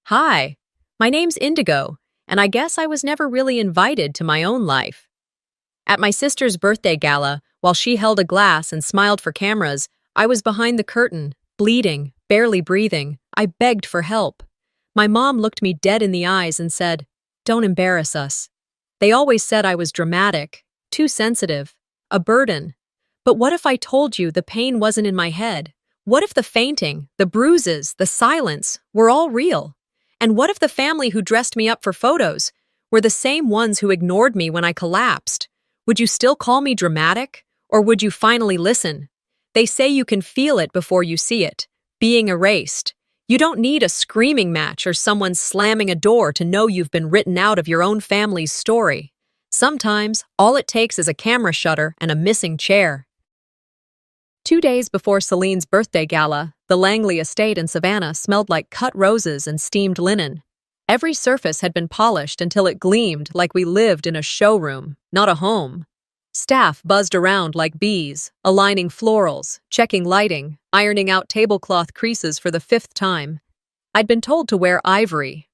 Hi, my name's Indigo, and I guess I was never really invited to my own life. At my sister's birthday gala, while she held a glass and smiled for cameras, I was behind the curtain, bleeding, barely breathing. I begged for help. My mom looked me dead in the eyes and said, "Don't embarrass us." They always said I was dramatic, too sensitive, a burden. But what if I told you the pain wasn't in my head? What if the fainting, the bruises, the silence were all real? And what if the family who dressed me up for photos were the same ones who ignored me when I collapsed? Would you still call me dramatic? Or would you finally listen? They say you can feel it before you see it, being erased. You don't need a screaming match or someone slamming a door to know you've been written out of your own family's story. Sometimes, all it takes is a camera shutter and a missing chair. 2 days before Celine's birthday gala, the Langley estate in Savannah smelled like cut roses and steamed linen. Every surface had been polished until it gleamed like we lived in a showroom, not a home. Staff buzzed around like bees, aligning florals, checking lighting, ironing out tablecloth creases for the 5th time. I'd been told to wear ivory.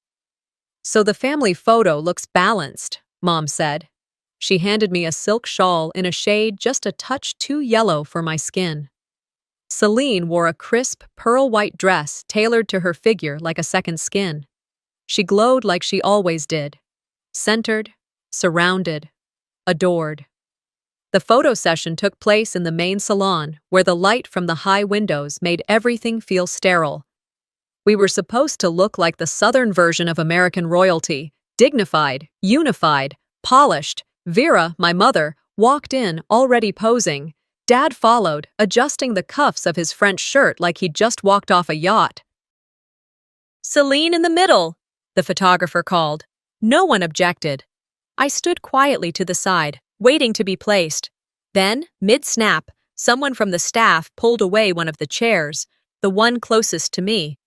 "So the family photo looks balanced," Mom said. She handed me a silk shawl in a shade just a touch too yellow for my skin. Celine wore a crisp, pearl-white dress tailored to her figure like a second skin. She glowed like she always did. Centered, surrounded, adored. The photo session took place in the main salon, where the light from the high windows made everything feel sterile. We were supposed to look like the southern version of American royalty, dignified, unified, polished. Vera, my mother, walked in, already posing. Dad followed, adjusting the cuffs of his French shirt like he'd just walked off a yacht. "Celine in the middle," the photographer called. No one objected. I stood quietly to the side, waiting to be placed. Then, mid-snap, someone from the staff pulled away one of the chairs, the one closest to me.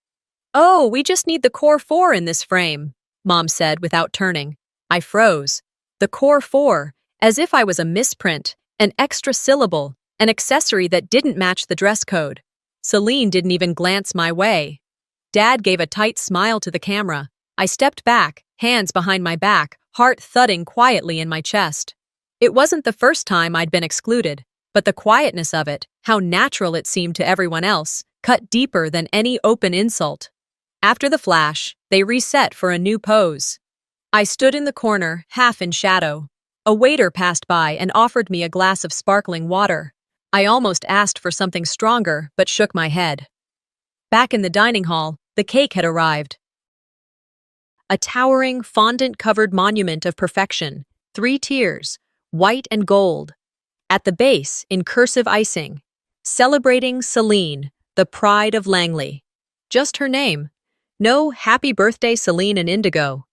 "Oh, we just need the core 4 in this frame," Mom said without turning. I froze. The core 4, as if I was a misprint, an extra syllable, an accessory that didn't match the dress code. Celine didn't even glance my way. Dad gave a tight smile to the camera. I stepped back, hands behind my back, heart thudding quietly in my chest. It wasn't the first time I'd been excluded, but the quietness of it, how natural it seemed to everyone else, cut deeper than any open insult. After the flash, they reset for a new pose. I stood in the corner, half in shadow. A waiter passed by and offered me a glass of sparkling water. I almost asked for something stronger, but shook my head. Back in the dining hall, the cake had arrived. A towering, fondant-covered monument of perfection, 3 tiers, white and gold. At the base, in cursive icing, celebrating Celine, the pride of Langley. Just her name. No "Happy Birthday Celine and Indigo."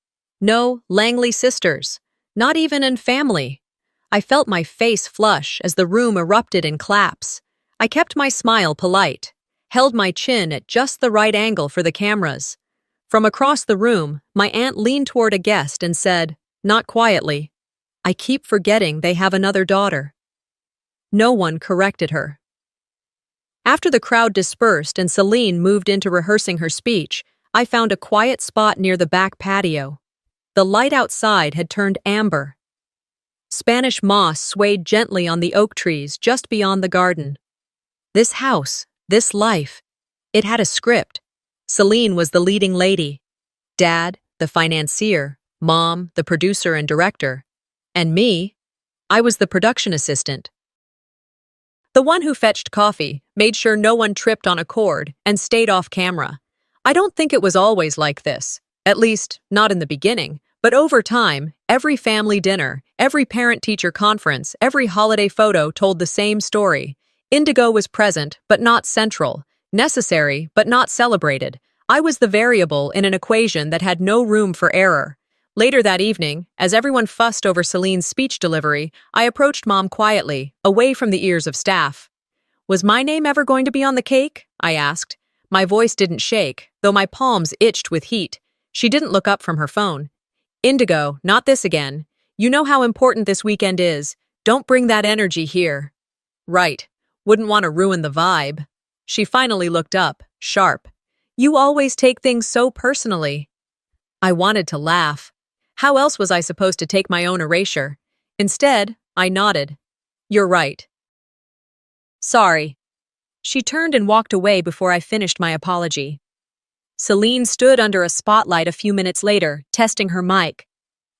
No Langley sisters. Not even in family. I felt my face flush as the room erupted in claps. I kept my smile polite, held my chin at just the right angle for the cameras. From across the room, my aunt leaned toward a guest and said, not quietly, "I keep forgetting they have another daughter." No one corrected her. After the crowd dispersed and Celine moved into rehearsing her speech, I found a quiet spot near the back patio. The light outside had turned amber. Spanish moss swayed gently on the oak trees just beyond the garden. This house, this life, it had a script. Celine was the leading lady. Dad, the financier. Mom, the producer and director. And me, I was the production assistant. The one who fetched coffee, made sure no one tripped on a cord, and stayed off camera. I don't think it was always like this. At least, not in the beginning, but over time, every family dinner, every parent-teacher conference, every holiday photo told the same story. Indigo was present, but not central, necessary, but not celebrated. I was the variable in an equation that had no room for error. Later that evening, as everyone fussed over Celine's speech delivery, I approached Mom quietly, away from the ears of staff. "Was my name ever going to be on the cake?" I asked. My voice didn't shake, though my palms itched with heat. She didn't look up from her phone. "Indigo, not this again. You know how important this weekend is. Don't bring that energy here." "Right. Wouldn't want to ruin the vibe." She finally looked up, sharp. "You always take things so personally." I wanted to laugh. How else was I supposed to take my own erasure? Instead, I nodded. You're right. Sorry. She turned and walked away before I finished my apology. Celine stood under a spotlight a few minutes later, testing her mic.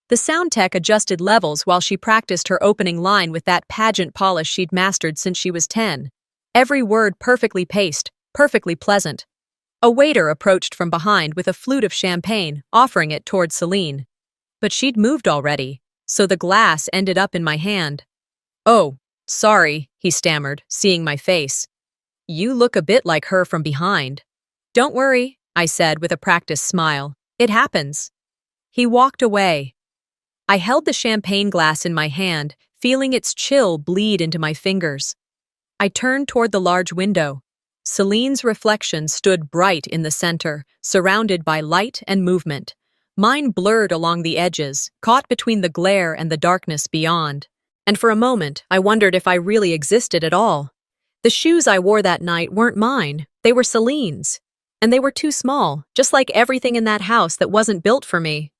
The sound tech adjusted levels while she practiced her opening line with that pageant polish she'd mastered since she was 10. Every word perfectly paced, perfectly pleasant. A waiter approached from behind with a flute of champagne, offering it toward Celine. But she'd moved already, so the glass ended up in my hand. Oh, sorry, he stammered, seeing my face. You look a bit like her from behind. Don't worry, I said with a practiced smile. It happens. He walked away. I held the champagne glass in my hand, feeling its chill bleed into my fingers. I turned toward the large window. Celine's reflection stood bright in the center, surrounded by light and movement. Mine blurred along the edges, caught between the glare and the darkness beyond. And for a moment, I wondered if I really existed at all. The shoes I wore that night weren't mine, they were Celine's. And they were too small, just like everything in that house that wasn't built for me.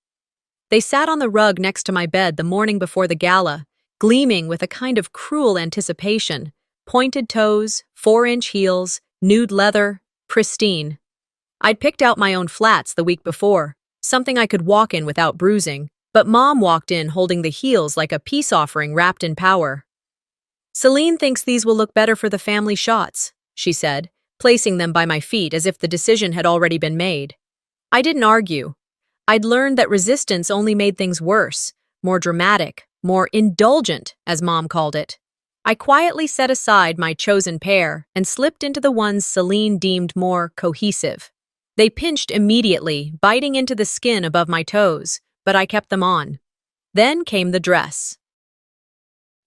They sat on the rug next to my bed the morning before the gala, gleaming with a kind of cruel anticipation. Pointed toes, 4-inch heels, nude leather, pristine. I'd picked out my own flats the week before, something I could walk in without bruising, but Mom walked in holding the heels like a peace offering wrapped in power. Celine thinks these will look better for the family shots, she said, placing them by my feet as if the decision had already been made. I didn't argue. I'd learned that resistance only made things worse, more dramatic, more indulgent, as Mom called it. I quietly set aside my chosen pair and slipped into the ones Celine deemed more cohesive. They pinched immediately, biting into the skin above my toes, but I kept them on. Then came the dress.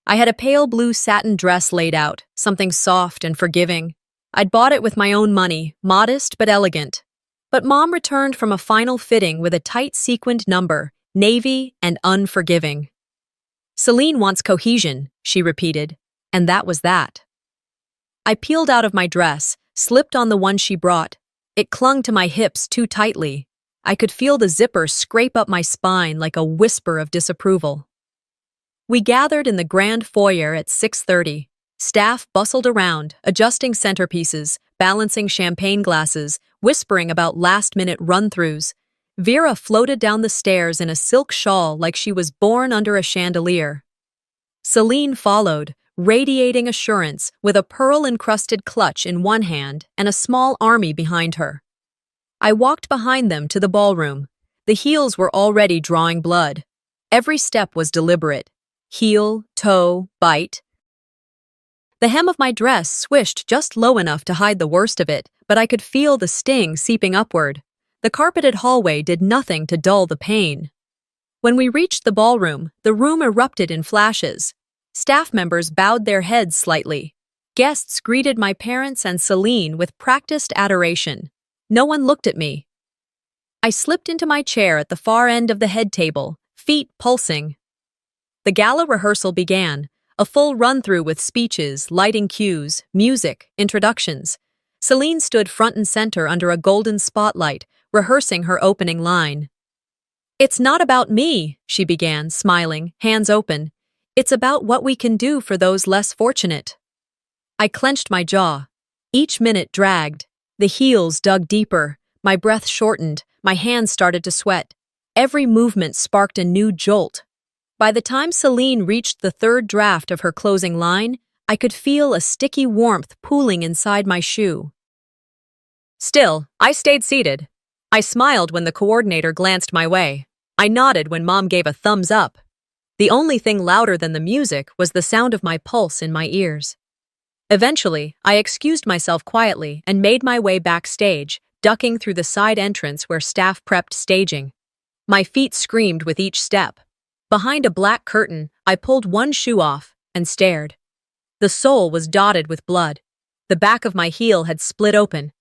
I had a pale blue satin dress laid out, something soft and forgiving. I'd bought it with my own money, modest but elegant. But Mom returned from a final fitting with a tight sequined number, navy and unforgiving. Celine wants cohesion, she repeated, and that was that. I peeled out of my dress, slipped on the one she brought. It clung to my hips too tightly. I could feel the zipper scrape up my spine like a whisper of disapproval. We gathered in the grand foyer at 6:30. Staff bustled around, adjusting centerpieces, balancing champagne glasses, whispering about last-minute run-throughs. Vera floated down the stairs in a silk shawl like she was born under a chandelier. Celine followed, radiating assurance, with a pearl-encrusted clutch in one hand and a small army behind her. I walked behind them to the ballroom. The heels were already drawing blood. Every step was deliberate. Heel, toe, bite. The hem of my dress swished just low enough to hide the worst of it, but I could feel the sting seeping upward. The carpeted hallway did nothing to dull the pain. When we reached the ballroom, the room erupted in flashes. Staff members bowed their heads slightly. Guests greeted my parents and Celine with practiced adoration. No one looked at me. I slipped into my chair at the far end of the head table, feet pulsing. The gala rehearsal began, a full run-through with speeches, lighting cues, music, introductions. Celine stood front and center under a golden spotlight, rehearsing her opening line. "It's not about me," she began, smiling, hands open. "It's about what we can do for those less fortunate." I clenched my jaw. Each minute dragged. The heels dug deeper. My breath shortened. My hands started to sweat. Every movement sparked a new jolt. By the time Celine reached the third draft of her closing line, I could feel a sticky warmth pooling inside my shoe. Still, I stayed seated. I smiled when the coordinator glanced my way. I nodded when Mom gave a thumbs up. The only thing louder than the music was the sound of my pulse in my ears. Eventually, I excused myself quietly and made my way backstage, ducking through the side entrance where staff prepped staging. My feet screamed with each step. Behind a black curtain, I pulled one shoe off and stared. The sole was dotted with blood. The back of my heel had split open.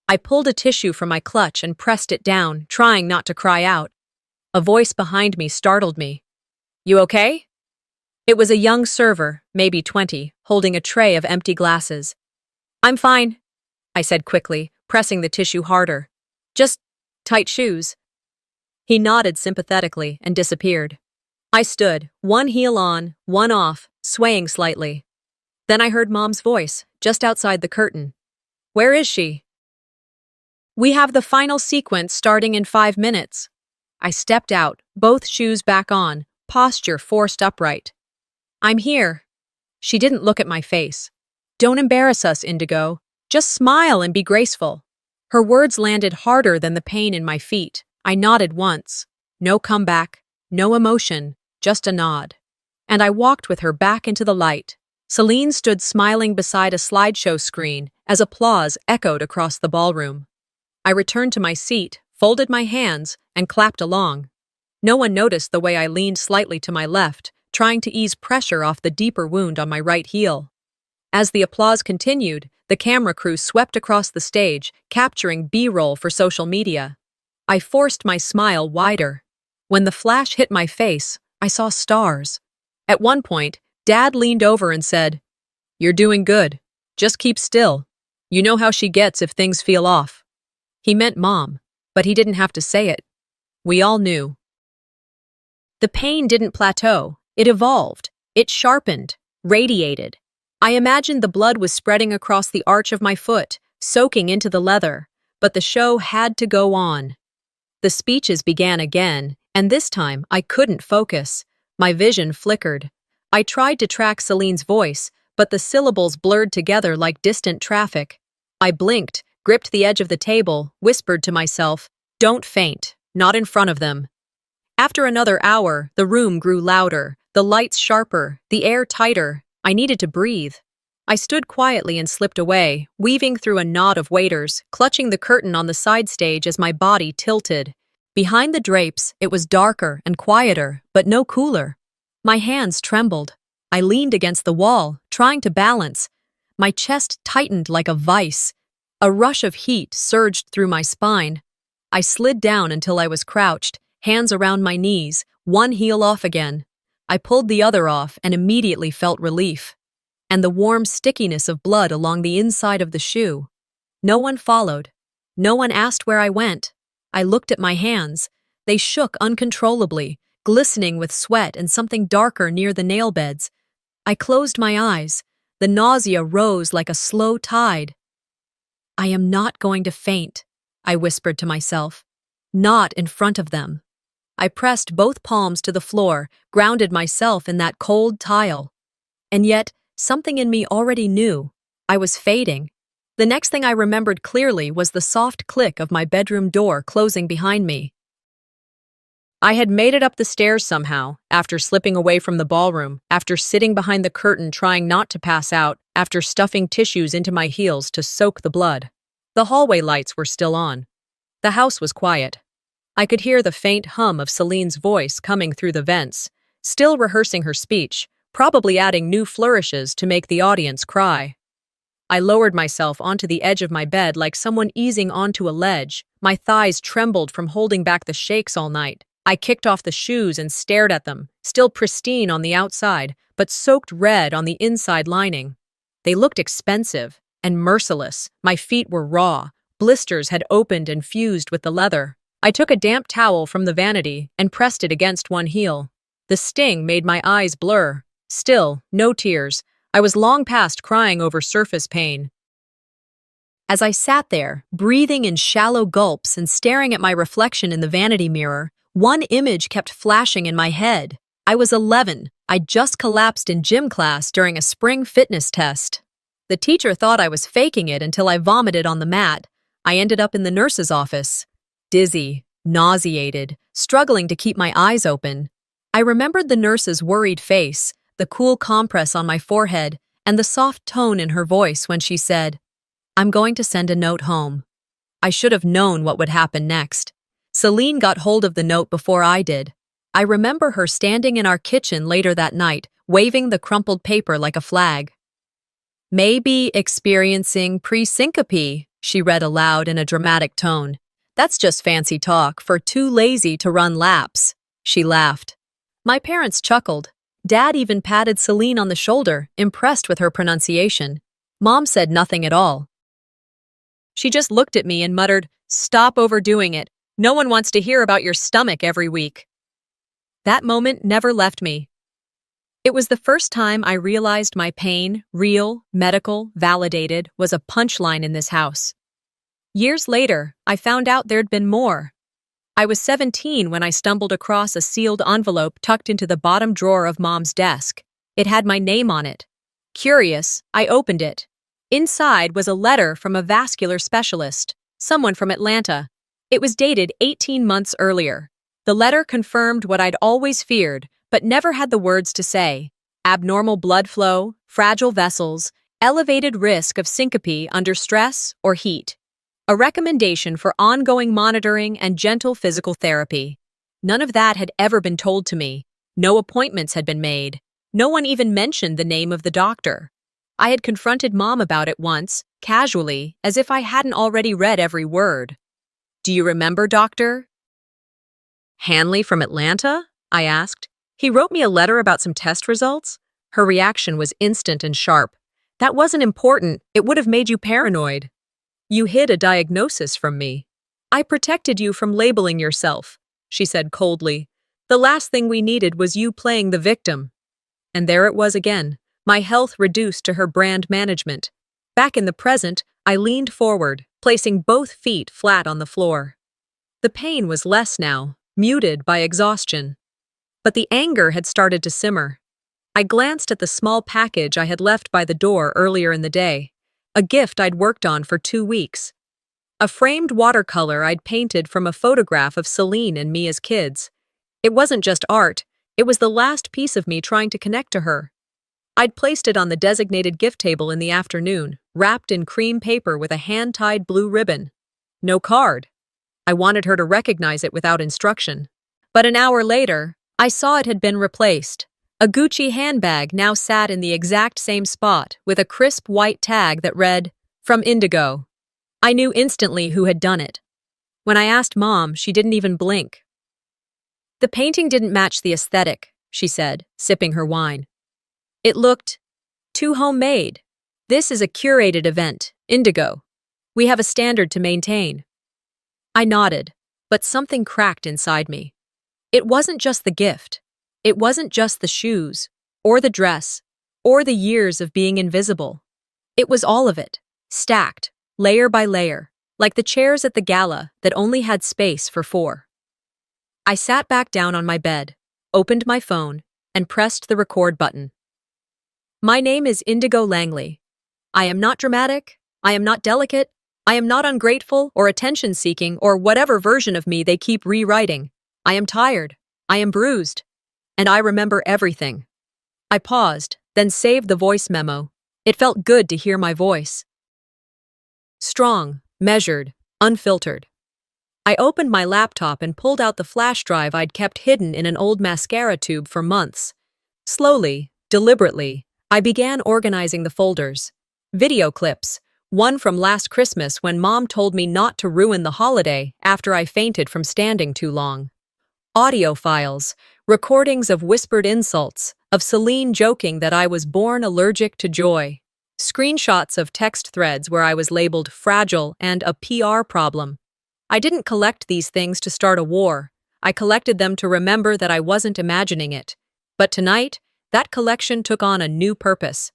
I pulled a tissue from my clutch and pressed it down, trying not to cry out. A voice behind me startled me. "You okay?" It was a young server, maybe 20, holding a tray of empty glasses. "I'm fine," I said quickly, pressing the tissue harder. "Just tight shoes." He nodded sympathetically and disappeared. I stood, one heel on, one off, swaying slightly. Then I heard Mom's voice, just outside the curtain. "Where is she?" "We have the final sequence starting in 5 minutes." I stepped out, both shoes back on, posture forced upright. "I'm here." She didn't look at my face. "Don't embarrass us, Indigo. Just smile and be graceful." Her words landed harder than the pain in my feet. I nodded once. No comeback, no emotion, just a nod. And I walked with her back into the light. Celine stood smiling beside a slideshow screen as applause echoed across the ballroom. I returned to my seat, folded my hands, and clapped along. No one noticed the way I leaned slightly to my left, trying to ease pressure off the deeper wound on my right heel. As the applause continued, the camera crew swept across the stage, capturing B-roll for social media. I forced my smile wider. When the flash hit my face, I saw stars. At one point, Dad leaned over and said, "You're doing good. Just keep still. You know how she gets if things feel off." He meant Mom, but he didn't have to say it. We all knew. The pain didn't plateau. It evolved. It sharpened, radiated. I imagined the blood was spreading across the arch of my foot, soaking into the leather, but the show had to go on. The speeches began again, and this time I couldn't focus. My vision flickered. I tried to track Celine's voice, but the syllables blurred together like distant traffic. I blinked, gripped the edge of the table, whispered to myself, "Don't faint, not in front of them." After another hour, the room grew louder, the lights sharper, the air tighter. I needed to breathe. I stood quietly and slipped away, weaving through a knot of waiters, clutching the curtain on the side stage as my body tilted. Behind the drapes, it was darker and quieter, but no cooler. My hands trembled. I leaned against the wall, trying to balance. My chest tightened like a vice. A rush of heat surged through my spine. I slid down until I was crouched, hands around my knees, one heel off again. I pulled the other off and immediately felt relief. And the warm stickiness of blood along the inside of the shoe. No one followed. No one asked where I went. I looked at my hands. They shook uncontrollably, glistening with sweat and something darker near the nail beds. I closed my eyes. The nausea rose like a slow tide. "I am not going to faint," I whispered to myself. "Not in front of them." I pressed both palms to the floor, grounded myself in that cold tile. And yet, something in me already knew. I was fading. The next thing I remembered clearly was the soft click of my bedroom door closing behind me. I had made it up the stairs somehow, after slipping away from the ballroom, after sitting behind the curtain trying not to pass out, after stuffing tissues into my heels to soak the blood. The hallway lights were still on. The house was quiet. I could hear the faint hum of Celine's voice coming through the vents, still rehearsing her speech, probably adding new flourishes to make the audience cry. I lowered myself onto the edge of my bed like someone easing onto a ledge. My thighs trembled from holding back the shakes all night. I kicked off the shoes and stared at them, still pristine on the outside, but soaked red on the inside lining. They looked expensive and merciless. My feet were raw. Blisters had opened and fused with the leather. I took a damp towel from the vanity and pressed it against one heel. The sting made my eyes blur. Still, no tears. I was long past crying over surface pain. As I sat there, breathing in shallow gulps and staring at my reflection in the vanity mirror, one image kept flashing in my head. I was 11. I'd just collapsed in gym class during a spring fitness test. The teacher thought I was faking it until I vomited on the mat. I ended up in the nurse's office. Dizzy, nauseated, struggling to keep my eyes open. I remembered the nurse's worried face, the cool compress on my forehead, and the soft tone in her voice when she said, "I'm going to send a note home." I should have known what would happen next. Celine got hold of the note before I did. I remember her standing in our kitchen later that night, waving the crumpled paper like a flag. "Maybe experiencing pre-syncope," she read aloud in a dramatic tone. "That's just fancy talk for too lazy to run laps." She laughed. My parents chuckled. Dad even patted Celine on the shoulder, impressed with her pronunciation. Mom said nothing at all. She just looked at me and muttered, "Stop overdoing it. No one wants to hear about your stomach every week. That moment never left me. It was the first time I realized my pain, real, medical, validated, was a punchline in this house. Years later, I found out there'd been more. I was 17 when I stumbled across a sealed envelope tucked into the bottom drawer of Mom's desk. It had my name on it. Curious, I opened it. Inside was a letter from a vascular specialist, someone from Atlanta. It was dated 18 months earlier. The letter confirmed what I'd always feared, but never had the words to say: abnormal blood flow, fragile vessels, elevated risk of syncope under stress or heat. A recommendation for ongoing monitoring and gentle physical therapy. None of that had ever been told to me. No appointments had been made. No one even mentioned the name of the doctor. I had confronted Mom about it once, casually, as if I hadn't already read every word. "Do you remember, Doctor Hanley from Atlanta?" I asked. "He wrote me a letter about some test results." Her reaction was instant and sharp. "That wasn't important. It would have made you paranoid. You hid a diagnosis from me. I protected you from labeling yourself," she said coldly. "The last thing we needed was you playing the victim." And there it was again, my health reduced to her brand management. Back in the present, I leaned forward, placing both feet flat on the floor. The pain was less now, muted by exhaustion. But the anger had started to simmer. I glanced at the small package I had left by the door earlier in the day, a gift I'd worked on for 2 weeks. A framed watercolor I'd painted from a photograph of Celine and me as kids. It wasn't just art, it was the last piece of me trying to connect to her. I'd placed it on the designated gift table in the afternoon, wrapped in cream paper with a hand-tied blue ribbon. No card. I wanted her to recognize it without instruction. But an hour later, I saw it had been replaced. A Gucci handbag now sat in the exact same spot, with a crisp white tag that read, "From Indigo." I knew instantly who had done it. When I asked Mom, she didn't even blink. "The painting didn't match the aesthetic," she said, sipping her wine. "It looked too homemade. This is a curated event, Indigo. We have a standard to maintain." I nodded, but something cracked inside me. It wasn't just the gift. It wasn't just the shoes, or the dress, or the years of being invisible. It was all of it, stacked, layer by layer, like the chairs at the gala that only had space for 4. I sat back down on my bed, opened my phone, and pressed the record button. My name is Indigo Langley. I am not dramatic, I am not delicate, I am not ungrateful or attention-seeking or whatever version of me they keep rewriting. I am tired, I am bruised, and I remember everything. I paused, then saved the voice memo. It felt good to hear my voice. Strong, measured, unfiltered. I opened my laptop and pulled out the flash drive I'd kept hidden in an old mascara tube for months. Slowly, deliberately, I began organizing the folders. Video clips, one from last Christmas when Mom told me not to ruin the holiday after I fainted from standing too long. Audio files, recordings of whispered insults, of Celine joking that I was born allergic to joy. Screenshots of text threads where I was labeled fragile and a PR problem. I didn't collect these things to start a war. I collected them to remember that I wasn't imagining it. But tonight, that collection took on a new purpose.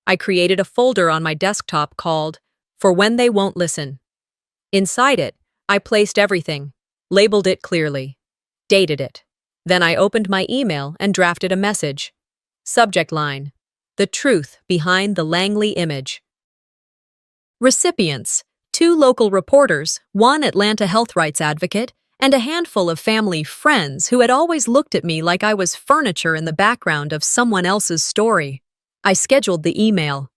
I created a folder on my desktop called "For When They Won't Listen." Inside it, I placed everything, labeled it clearly, dated it. Then I opened my email and drafted a message. Subject line: The truth behind the Langley image. Recipients: 2 local reporters, 1 Atlanta health rights advocate, and a handful of family friends who had always looked at me like I was furniture in the background of someone else's story. I scheduled the email.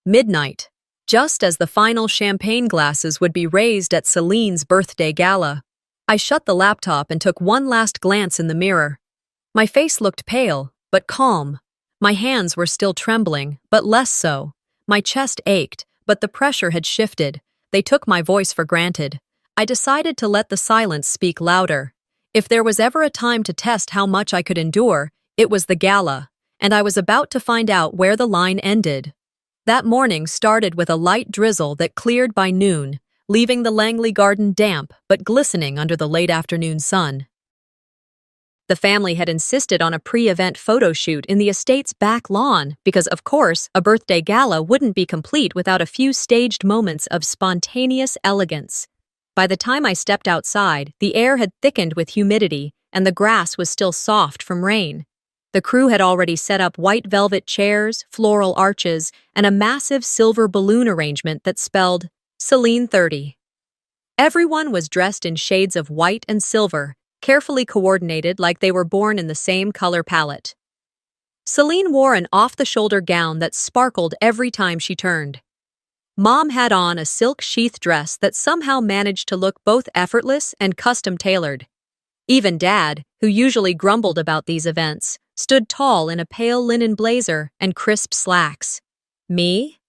Midnight, just as the final champagne glasses would be raised at Celine's birthday gala. I shut the laptop and took one last glance in the mirror. My face looked pale, but calm. My hands were still trembling, but less so. My chest ached, but the pressure had shifted. They took my voice for granted. I decided to let the silence speak louder. If there was ever a time to test how much I could endure, it was the gala, and I was about to find out where the line ended. That morning started with a light drizzle that cleared by noon, leaving the Langley garden damp but glistening under the late afternoon sun. The family had insisted on a pre-event photo shoot in the estate's back lawn because, of course, a birthday gala wouldn't be complete without a few staged moments of spontaneous elegance. By the time I stepped outside, the air had thickened with humidity, and the grass was still soft from rain. The crew had already set up white velvet chairs, floral arches, and a massive silver balloon arrangement that spelled Celine 30. Everyone was dressed in shades of white and silver, carefully coordinated like they were born in the same color palette. Celine wore an off-the-shoulder gown that sparkled every time she turned. Mom had on a silk sheath dress that somehow managed to look both effortless and custom-tailored. Even Dad, who usually grumbled about these events, stood tall in a pale linen blazer and crisp slacks. Me?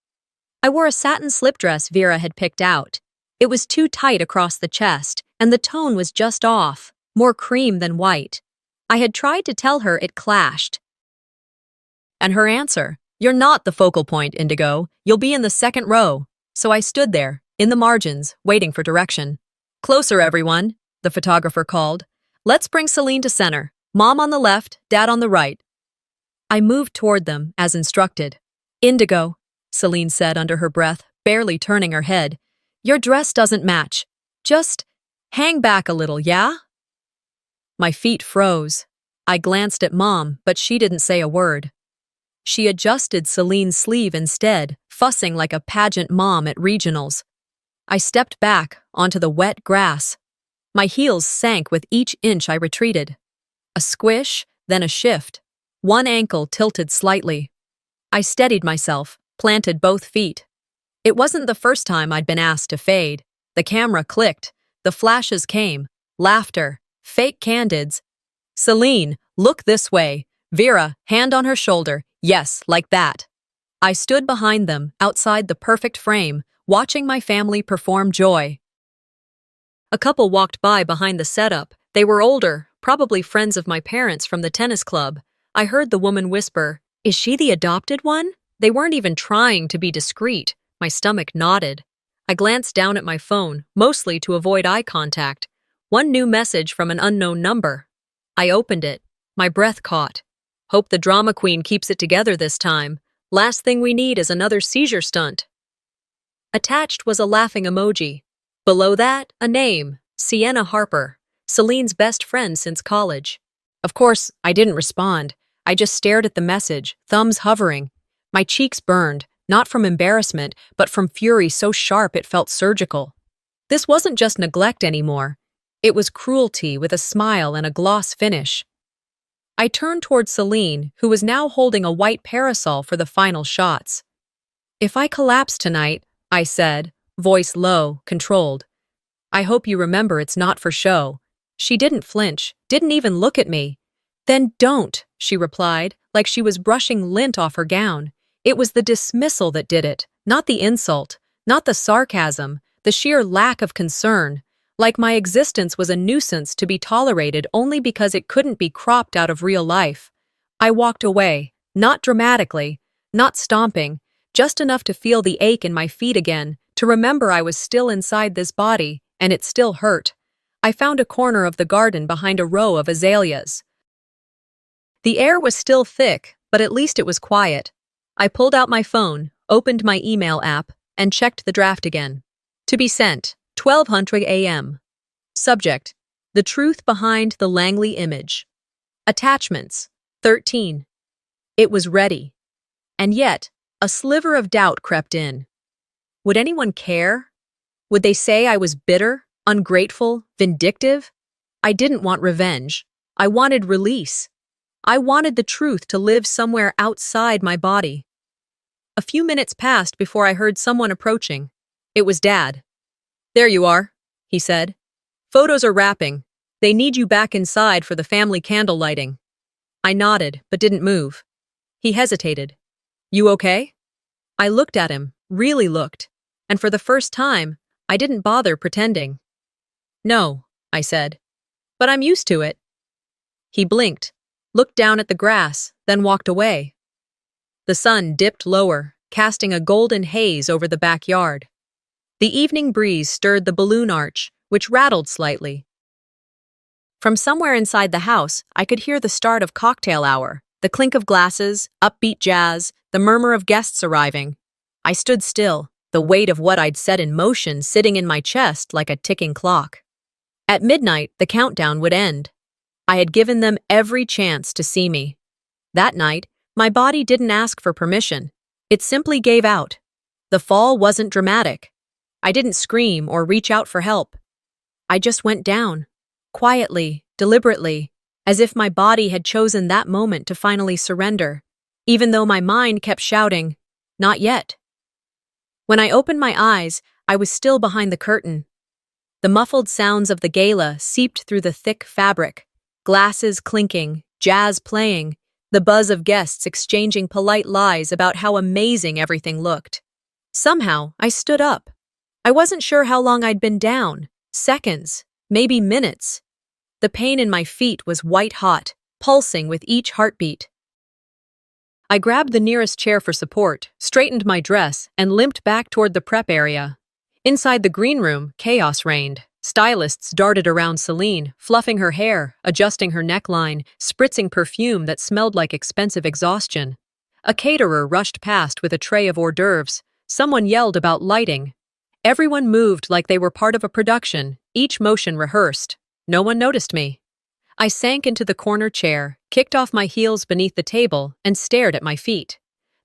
I wore a satin slip dress Vera had picked out. It was too tight across the chest, and the tone was just off, more cream than white. I had tried to tell her it clashed. And her answer, "You're not the focal point, Indigo. You'll be in the second row." So I stood there, in the margins, waiting for direction. "Closer, everyone," the photographer called. "Let's bring Celine to center. Mom on the left, Dad on the right." I moved toward them, as instructed. "Indigo," Celine said under her breath, barely turning her head. "Your dress doesn't match. Just hang back a little, yeah?" My feet froze. I glanced at Mom, but she didn't say a word. She adjusted Celine's sleeve instead, fussing like a pageant mom at regionals. I stepped back onto the wet grass. My heels sank with each inch I retreated. A squish, then a shift. One ankle tilted slightly. I steadied myself, planted both feet. It wasn't the first time I'd been asked to fade. The camera clicked. The flashes came. Laughter. Fake candids. "Celine, look this way." Vera, hand on her shoulder. "Yes, like that." I stood behind them, outside the perfect frame, watching my family perform joy. A couple walked by behind the setup. They were older, probably friends of my parents from the tennis club. I heard the woman whisper, "Is she the adopted one?" They weren't even trying to be discreet. My stomach knotted. I glanced down at my phone, mostly to avoid eye contact. One new message from an unknown number. I opened it. My breath caught. Hope the drama queen keeps it together this time. Last thing we need is another seizure stunt. Attached was a laughing emoji. Below that, a name, Sienna Harper, Celine's best friend since college. Of course, I didn't respond. I just stared at the message, thumbs hovering. My cheeks burned, not from embarrassment, but from fury so sharp it felt surgical. This wasn't just neglect anymore. It was cruelty with a smile and a gloss finish. I turned toward Celine, who was now holding a white parasol for the final shots. "If I collapse tonight," I said, voice low, controlled, "I hope you remember it's not for show." She didn't flinch, didn't even look at me. "Then don't," she replied, like she was brushing lint off her gown. It was the dismissal that did it, not the insult, not the sarcasm, the sheer lack of concern. Like my existence was a nuisance to be tolerated only because it couldn't be cropped out of real life. I walked away, not dramatically, not stomping, just enough to feel the ache in my feet again, to remember I was still inside this body, and it still hurt. I found a corner of the garden behind a row of azaleas. The air was still thick, but at least it was quiet. I pulled out my phone, opened my email app, and checked the draft again. To be sent. 12:00 a.m. Subject: The truth behind the Langley image. Attachments: 13. It was ready. And yet, a sliver of doubt crept in. Would anyone care? Would they say I was bitter, ungrateful, vindictive? I didn't want revenge. I wanted release. I wanted the truth to live somewhere outside my body. A few minutes passed before I heard someone approaching. It was Dad. "There you are," he said. "Photos are wrapping. They need you back inside for the family candle lighting." I nodded, but didn't move. He hesitated. "You okay?" I looked at him, really looked, and for the first time, I didn't bother pretending. "No," I said, "but I'm used to it." He blinked, looked down at the grass, then walked away. The sun dipped lower, casting a golden haze over the backyard. The evening breeze stirred the balloon arch, which rattled slightly. From somewhere inside the house, I could hear the start of cocktail hour, the clink of glasses, upbeat jazz, the murmur of guests arriving. I stood still, the weight of what I'd set in motion sitting in my chest like a ticking clock. At midnight, the countdown would end. I had given them every chance to see me. That night, my body didn't ask for permission. It simply gave out. The fall wasn't dramatic. I didn't scream or reach out for help. I just went down, quietly, deliberately, as if my body had chosen that moment to finally surrender, even though my mind kept shouting, "Not yet." When I opened my eyes, I was still behind the curtain. The muffled sounds of the gala seeped through the thick fabric, glasses clinking, jazz playing, the buzz of guests exchanging polite lies about how amazing everything looked. Somehow, I stood up. I wasn't sure how long I'd been down, seconds, maybe minutes. The pain in my feet was white-hot, pulsing with each heartbeat. I grabbed the nearest chair for support, straightened my dress, and limped back toward the prep area. Inside the green room, chaos reigned. Stylists darted around Celine, fluffing her hair, adjusting her neckline, spritzing perfume that smelled like expensive exhaustion. A caterer rushed past with a tray of hors d'oeuvres. Someone yelled about lighting. Everyone moved like they were part of a production, each motion rehearsed. No one noticed me. I sank into the corner chair, kicked off my heels beneath the table, and stared at my feet.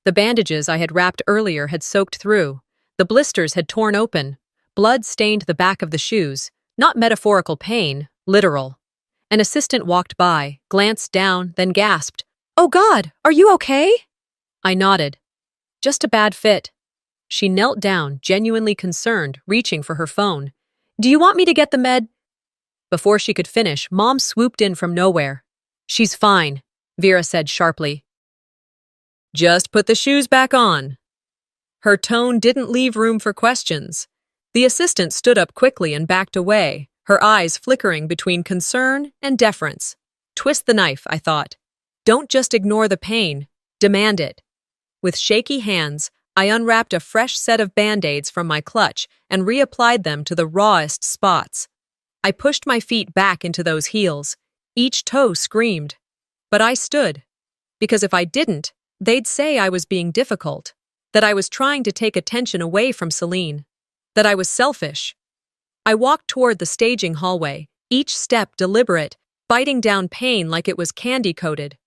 The bandages I had wrapped earlier had soaked through. The blisters had torn open. Blood stained the back of the shoes. Not metaphorical pain, literal. An assistant walked by, glanced down, then gasped, "Oh God, are you okay?" I nodded. "Just a bad fit." She knelt down, genuinely concerned, reaching for her phone. "Do you want me to get the med?" Before she could finish, Mom swooped in from nowhere. "She's fine," Vera said sharply. "Just put the shoes back on." Her tone didn't leave room for questions. The assistant stood up quickly and backed away, her eyes flickering between concern and deference. Twist the knife, I thought. Don't just ignore the pain, demand it. With shaky hands, I unwrapped a fresh set of Band-Aids from my clutch and reapplied them to the rawest spots. I pushed my feet back into those heels. Each toe screamed. But I stood. Because if I didn't, they'd say I was being difficult, that I was trying to take attention away from Celine, that I was selfish. I walked toward the staging hallway, each step deliberate, biting down pain like it was candy-coated.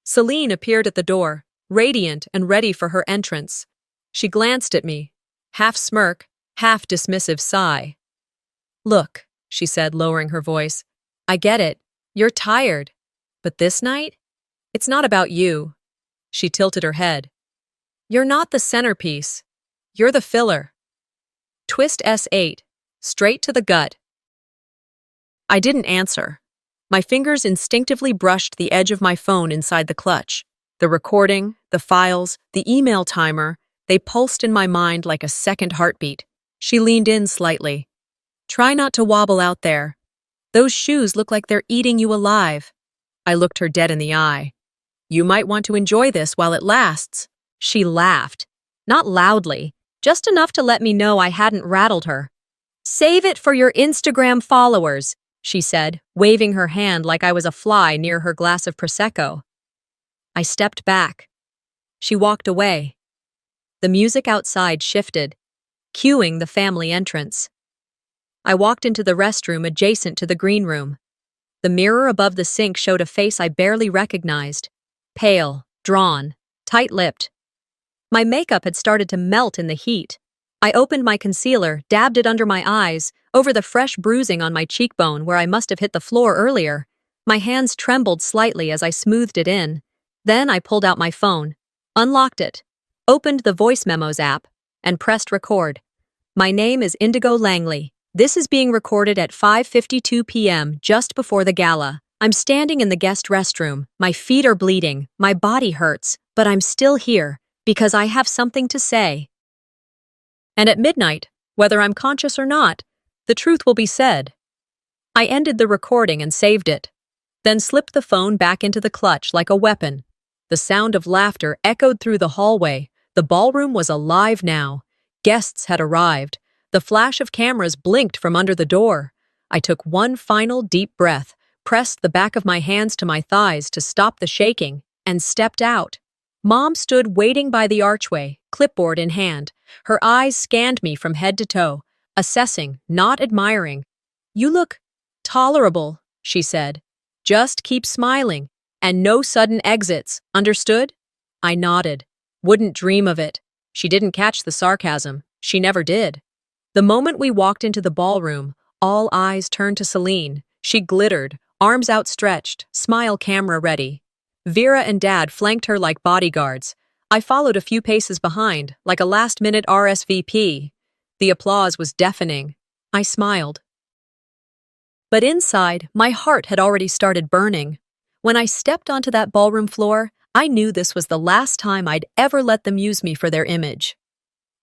Celine appeared at the door, radiant and ready for her entrance. She glanced at me, half smirk, half dismissive sigh. "Look," she said, lowering her voice, "I get it. You're tired. But this night? It's not about you." She tilted her head. "You're not the centerpiece. You're the filler. Twist S8, straight to the gut." I didn't answer. My fingers instinctively brushed the edge of my phone inside the clutch. The recording, the files, the email timer, they pulsed in my mind like a second heartbeat. She leaned in slightly. "Try not to wobble out there. Those shoes look like they're eating you alive." I looked her dead in the eye. "You might want to enjoy this while it lasts." She laughed. Not loudly, just enough to let me know I hadn't rattled her. "Save it for your Instagram followers," she said, waving her hand like I was a fly near her glass of Prosecco. I stepped back. She walked away. The music outside shifted, cueing the family entrance. I walked into the restroom adjacent to the green room. The mirror above the sink showed a face I barely recognized. Pale, drawn, tight-lipped. My makeup had started to melt in the heat. I opened my concealer, dabbed it under my eyes, over the fresh bruising on my cheekbone where I must have hit the floor earlier. My hands trembled slightly as I smoothed it in. Then I pulled out my phone, unlocked it, opened the voice memos app, and pressed record. "My name is Indigo Langley. This is being recorded at 5:52 p.m. just before the gala. I'm standing in the guest restroom. My feet are bleeding. My body hurts. But I'm still here because I have something to say." And at midnight, whether I'm conscious or not, the truth will be said. I ended the recording and saved it, then slipped the phone back into the clutch like a weapon. The sound of laughter echoed through the hallway. The ballroom was alive now. Guests had arrived. The flash of cameras blinked from under the door. I took one final deep breath, pressed the back of my hands to my thighs to stop the shaking, and stepped out. Mom stood waiting by the archway, clipboard in hand. Her eyes scanned me from head to toe, assessing, not admiring. "You look tolerable," she said. "Just keep smiling, and no sudden exits, understood?" I nodded. Wouldn't dream of it. She didn't catch the sarcasm. She never did. The moment we walked into the ballroom, all eyes turned to Celine. She glittered, arms outstretched, smile camera ready. Vera and Dad flanked her like bodyguards. I followed a few paces behind, like a last-minute RSVP. The applause was deafening. I smiled. But inside, my heart had already started burning. When I stepped onto that ballroom floor, I knew this was the last time I'd ever let them use me for their image.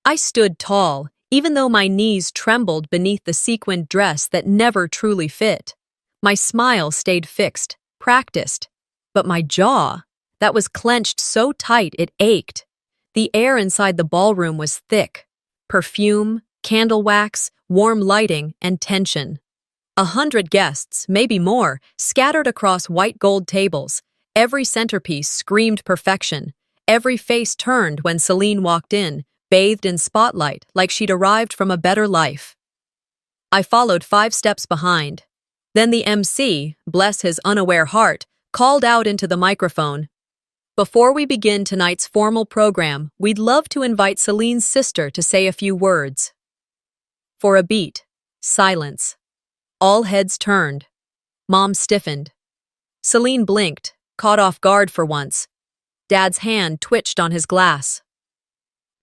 I stood tall, even though my knees trembled beneath the sequined dress that never truly fit. My smile stayed fixed, practiced. But my jaw, that was clenched so tight it ached. The air inside the ballroom was thick. Perfume, candle wax, warm lighting, and tension. 100 guests, maybe more, scattered across white gold tables. Every centerpiece screamed perfection. Every face turned when Celine walked in, bathed in spotlight like she'd arrived from a better life. I followed 5 steps behind. Then the MC, bless his unaware heart, called out into the microphone. "Before we begin tonight's formal program, we'd love to invite Celine's sister to say a few words." For a beat, silence. All heads turned. Mom stiffened. Celine blinked, caught off guard for once. Dad's hand twitched on his glass.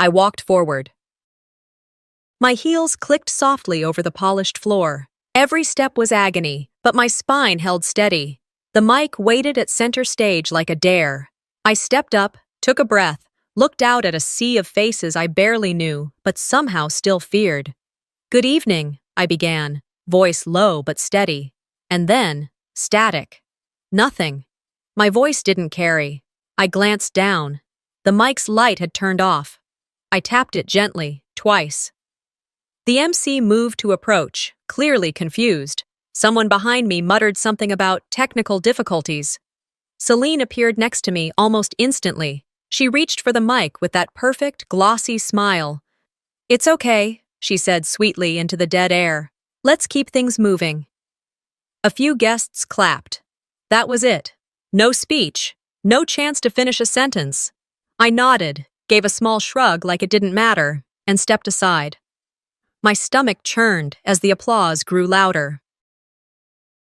I walked forward. My heels clicked softly over the polished floor. Every step was agony, but my spine held steady. The mic waited at center stage like a dare. I stepped up, took a breath, looked out at a sea of faces I barely knew, but somehow still feared. "Good evening," I began, voice low but steady. And then, static. Nothing. My voice didn't carry. I glanced down. The mic's light had turned off. I tapped it gently, twice. The MC moved to approach, clearly confused. Someone behind me muttered something about technical difficulties. Celine appeared next to me almost instantly. She reached for the mic with that perfect, glossy smile. "It's okay," she said sweetly into the dead air. "Let's keep things moving." A few guests clapped. That was it. No speech. No chance to finish a sentence. I nodded, gave a small shrug like it didn't matter, and stepped aside. My stomach churned as the applause grew louder.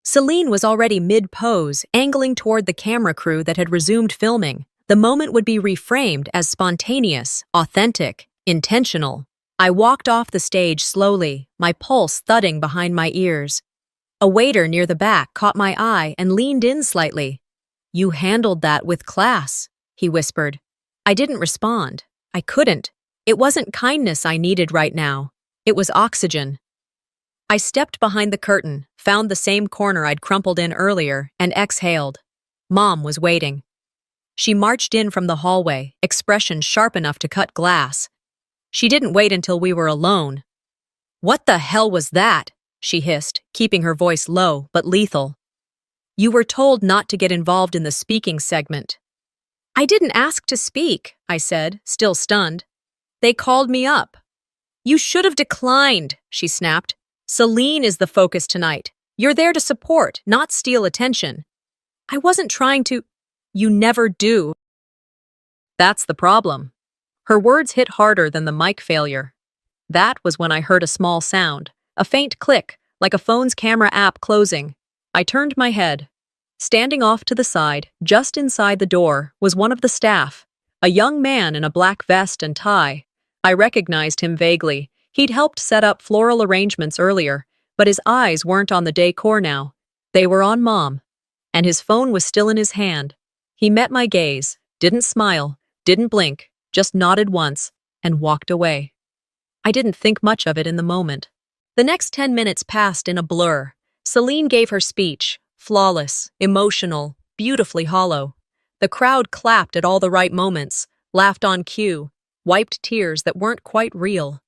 Celine was already mid-pose, angling toward the camera crew that had resumed filming. The moment would be reframed as spontaneous, authentic, intentional. I walked off the stage slowly, my pulse thudding behind my ears. A waiter near the back caught my eye and leaned in slightly. "You handled that with class," he whispered. I didn't respond. I couldn't. It wasn't kindness I needed right now. It was oxygen. I stepped behind the curtain, found the same corner I'd crumpled in earlier, and exhaled. Mom was waiting. She marched in from the hallway, expression sharp enough to cut glass. She didn't wait until we were alone. "What the hell was that?" she hissed, keeping her voice low but lethal. "You were told not to get involved in the speaking segment." "I didn't ask to speak," I said, still stunned. "They called me up." "You should have declined," she snapped. "Celine is the focus tonight. You're there to support, not steal attention." "I wasn't trying to—" "You never do." That's the problem. Her words hit harder than the mic failure. That was when I heard a small sound, a faint click, like a phone's camera app closing. I turned my head. Standing off to the side, just inside the door, was one of the staff, a young man in a black vest and tie. I recognized him vaguely. He'd helped set up floral arrangements earlier, but his eyes weren't on the decor now. They were on Mom. And his phone was still in his hand. He met my gaze, didn't smile, didn't blink, just nodded once, and walked away. I didn't think much of it in the moment. The next 10 minutes passed in a blur. Celine gave her speech, flawless, emotional, beautifully hollow. The crowd clapped at all the right moments, laughed on cue, wiped tears that weren't quite real.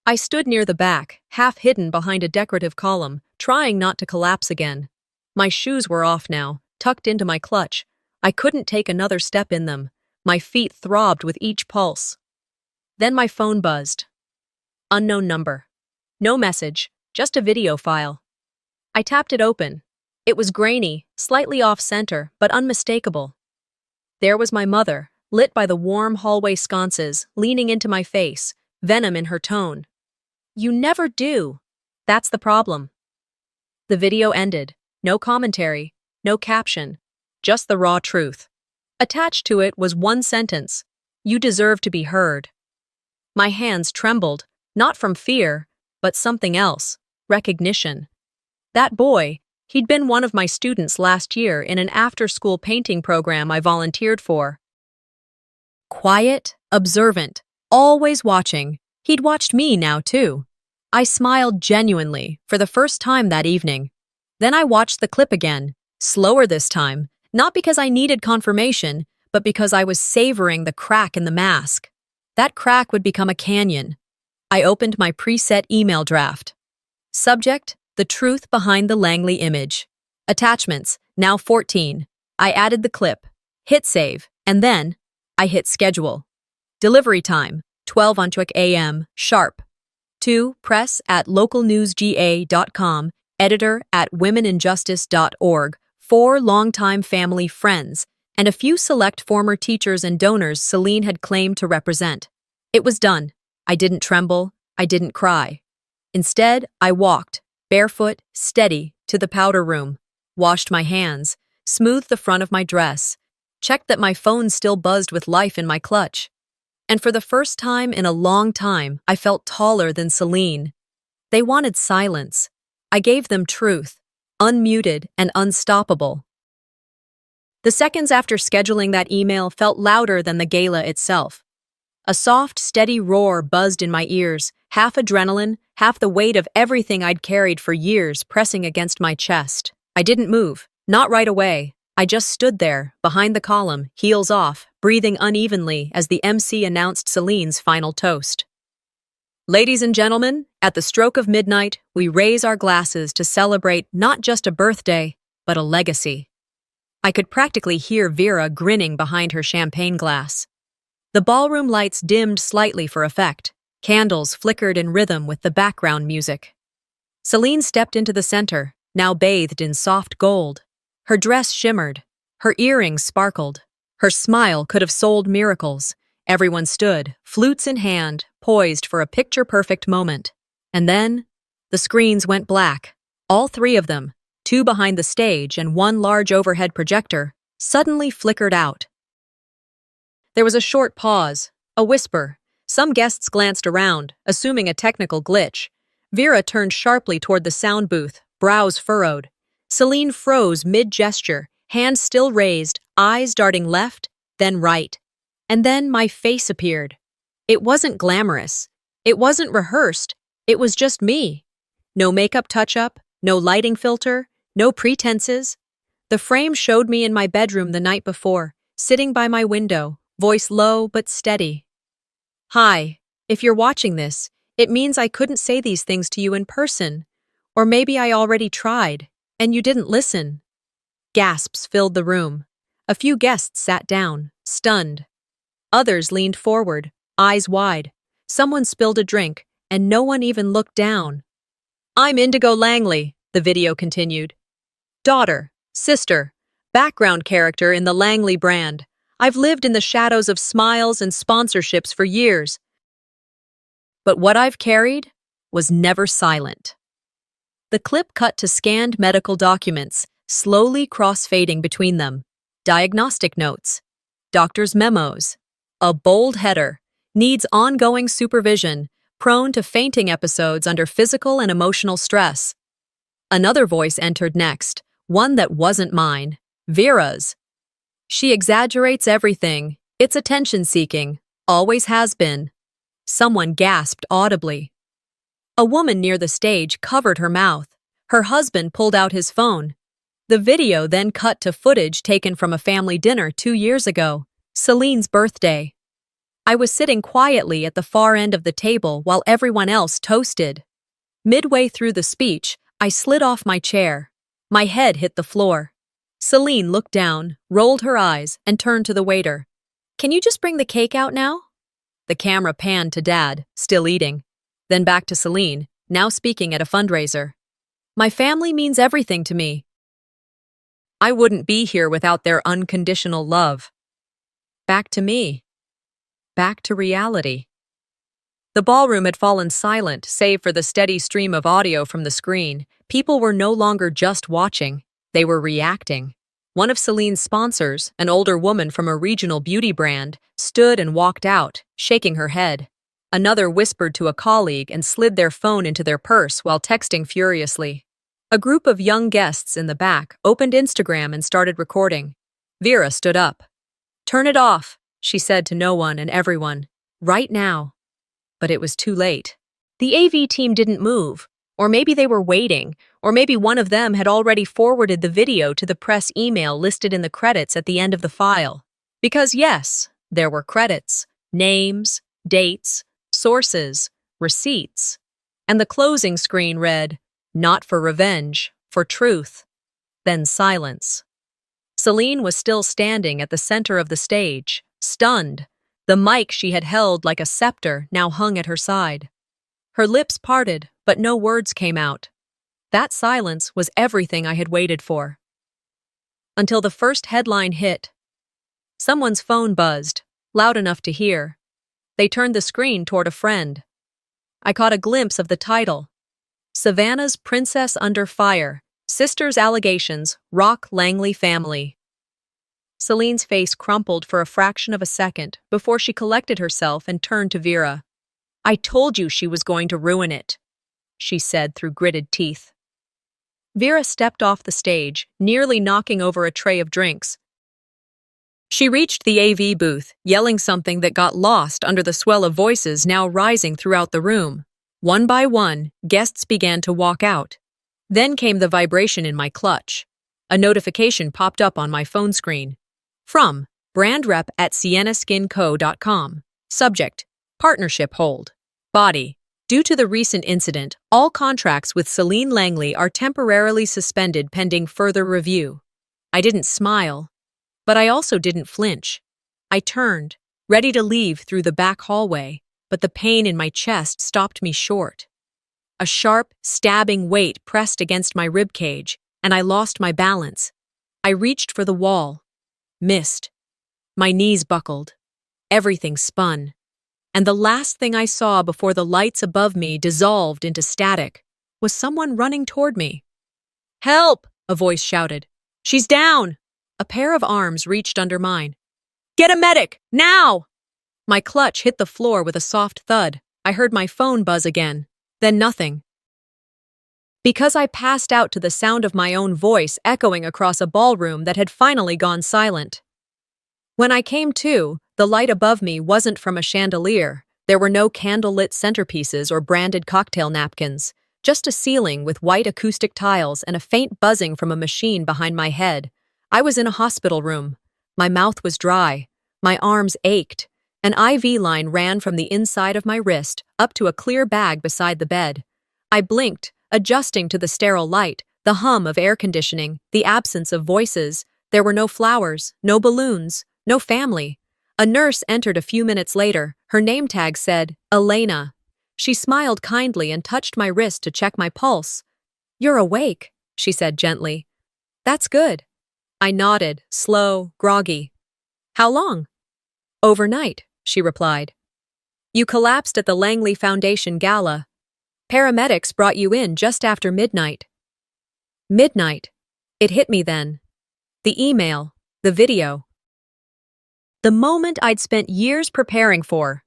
I stood near the back, half hidden behind a decorative column, trying not to collapse again. My shoes were off now, tucked into my clutch. I couldn't take another step in them. My feet throbbed with each pulse. Then my phone buzzed. Unknown number. No message, just a video file. I tapped it open. It was grainy, slightly off-center, but unmistakable. There was my mother, lit by the warm hallway sconces, leaning into my face, venom in her tone. "You never do." That's the problem. The video ended. No commentary, no caption, just the raw truth. Attached to it was one sentence: "You deserve to be heard." My hands trembled, not from fear, but something else: recognition. That boy, he'd been one of my students last year in an after-school painting program I volunteered for. Quiet, observant, always watching. He'd watched me now, too. I smiled genuinely, for the first time that evening. Then I watched the clip again, slower this time, not because I needed confirmation, but because I was savoring the crack in the mask. That crack would become a canyon. I opened my preset email draft. Subject: the truth behind the Langley image. Attachments: now 14. I added the clip, hit save, and then I hit schedule. Delivery time: 12 a.m. sharp. To press@localnewsga.com, editor@womeninjustice.org, 4 longtime family friends, and a few select former teachers and donors Celine had claimed to represent. It was done. I didn't tremble. I didn't cry. Instead, I walked, barefoot, steady, to the powder room, washed my hands, smoothed the front of my dress, checked that my phone still buzzed with life in my clutch. And for the first time in a long time, I felt taller than Celine. They wanted silence. I gave them truth, unmuted and unstoppable. The seconds after scheduling that email felt louder than the gala itself. A soft, steady roar buzzed in my ears, half adrenaline, half the weight of everything I'd carried for years pressing against my chest. I didn't move, not right away. I just stood there, behind the column, heels off, breathing unevenly as the MC announced Celine's final toast. "Ladies and gentlemen, at the stroke of midnight, we raise our glasses to celebrate not just a birthday, but a legacy." I could practically hear Vera grinning behind her champagne glass. The ballroom lights dimmed slightly for effect. Candles flickered in rhythm with the background music. Celine stepped into the center, now bathed in soft gold. Her dress shimmered. Her earrings sparkled. Her smile could have sold miracles. Everyone stood, flutes in hand, poised for a picture-perfect moment. And then, the screens went black. All 3 of them, 2 behind the stage and 1 large overhead projector, suddenly flickered out. There was a short pause, a whisper. Some guests glanced around, assuming a technical glitch. Vera turned sharply toward the sound booth, brows furrowed. Celine froze mid-gesture, hands still raised, eyes darting left, then right. And then my face appeared. It wasn't glamorous. It wasn't rehearsed. It was just me. No makeup touch-up, no lighting filter, no pretenses. The frame showed me in my bedroom the night before, sitting by my window, voice low but steady. "Hi, if you're watching this, it means I couldn't say these things to you in person. Or maybe I already tried, and you didn't listen." Gasps filled the room. A few guests sat down, stunned. Others leaned forward, eyes wide. Someone spilled a drink, and no one even looked down. "I'm Indigo Langley," the video continued. "Daughter, sister, background character in the Langley brand. I've lived in the shadows of smiles and sponsorships for years. But what I've carried was never silent." The clip cut to scanned medical documents, slowly cross-fading between them. Diagnostic notes, doctor's memos. A bold header: needs ongoing supervision, prone to fainting episodes under physical and emotional stress. Another voice entered next, one that wasn't mine, Vera's. "She exaggerates everything. It's attention-seeking. Always has been." Someone gasped audibly. A woman near the stage covered her mouth. Her husband pulled out his phone. The video then cut to footage taken from a family dinner 2 years ago, Celine's birthday. I was sitting quietly at the far end of the table while everyone else toasted. Midway through the speech, I slid off my chair. My head hit the floor. Celine looked down, rolled her eyes, and turned to the waiter. "Can you just bring the cake out now?" The camera panned to Dad, still eating. Then back to Celine, now speaking at a fundraiser. "My family means everything to me. I wouldn't be here without their unconditional love." Back to me. Back to reality. The ballroom had fallen silent, save for the steady stream of audio from the screen. People were no longer just watching, they were reacting. One of Celine's sponsors, an older woman from a regional beauty brand, stood and walked out, shaking her head. Another whispered to a colleague and slid their phone into their purse while texting furiously. A group of young guests in the back opened Instagram and started recording. Vera stood up. "Turn it off," she said to no one and everyone. "Right now." But it was too late. The AV team didn't move. Or maybe they were waiting, or maybe one of them had already forwarded the video to the press email listed in the credits at the end of the file. Because yes, there were credits, names, dates, sources, receipts. And the closing screen read, "Not for revenge, for truth." Then silence. Celine was still standing at the center of the stage, stunned. The mic she had held like a scepter now hung at her side. Her lips parted, but no words came out. That silence was everything I had waited for. Until the first headline hit. Someone's phone buzzed, loud enough to hear. They turned the screen toward a friend. I caught a glimpse of the title. Savannah's Princess Under Fire, Sisters Allegations, Rock Langley Family. Celine's face crumpled for a fraction of a second before she collected herself and turned to Vera. "I told you she was going to ruin it," she said through gritted teeth. Vera stepped off the stage, nearly knocking over a tray of drinks. She reached the AV booth, yelling something that got lost under the swell of voices now rising throughout the room. One by one, guests began to walk out. Then came the vibration in my clutch. A notification popped up on my phone screen. From brand rep at siennaskinco.com. Subject: Partnership hold. Body: Due to the recent incident, all contracts with Celine Langley are temporarily suspended pending further review. I didn't smile, but I also didn't flinch. I turned, ready to leave through the back hallway, but the pain in my chest stopped me short. A sharp, stabbing weight pressed against my ribcage, and I lost my balance. I reached for the wall. Missed. My knees buckled. Everything spun. And the last thing I saw before the lights above me dissolved into static was someone running toward me. "Help!" a voice shouted. "She's down!" A pair of arms reached under mine. "Get a medic! Now!" My clutch hit the floor with a soft thud. I heard my phone buzz again. Then nothing. Because I passed out to the sound of my own voice echoing across a ballroom that had finally gone silent. When I came to, the light above me wasn't from a chandelier. There were no candlelit centerpieces or branded cocktail napkins, just a ceiling with white acoustic tiles and a faint buzzing from a machine behind my head. I was in a hospital room. My mouth was dry. My arms ached. An IV line ran from the inside of my wrist up to a clear bag beside the bed. I blinked, adjusting to the sterile light, the hum of air conditioning, the absence of voices. There were no flowers, no balloons, no family. A nurse entered a few minutes later. Her name tag said, Elena. She smiled kindly and touched my wrist to check my pulse. "You're awake," she said gently. "That's good." I nodded, slow, groggy. "How long?" "Overnight," she replied. "You collapsed at the Langley Foundation Gala. Paramedics brought you in just after midnight." Midnight. It hit me then. The email, the video. The moment I'd spent years preparing for.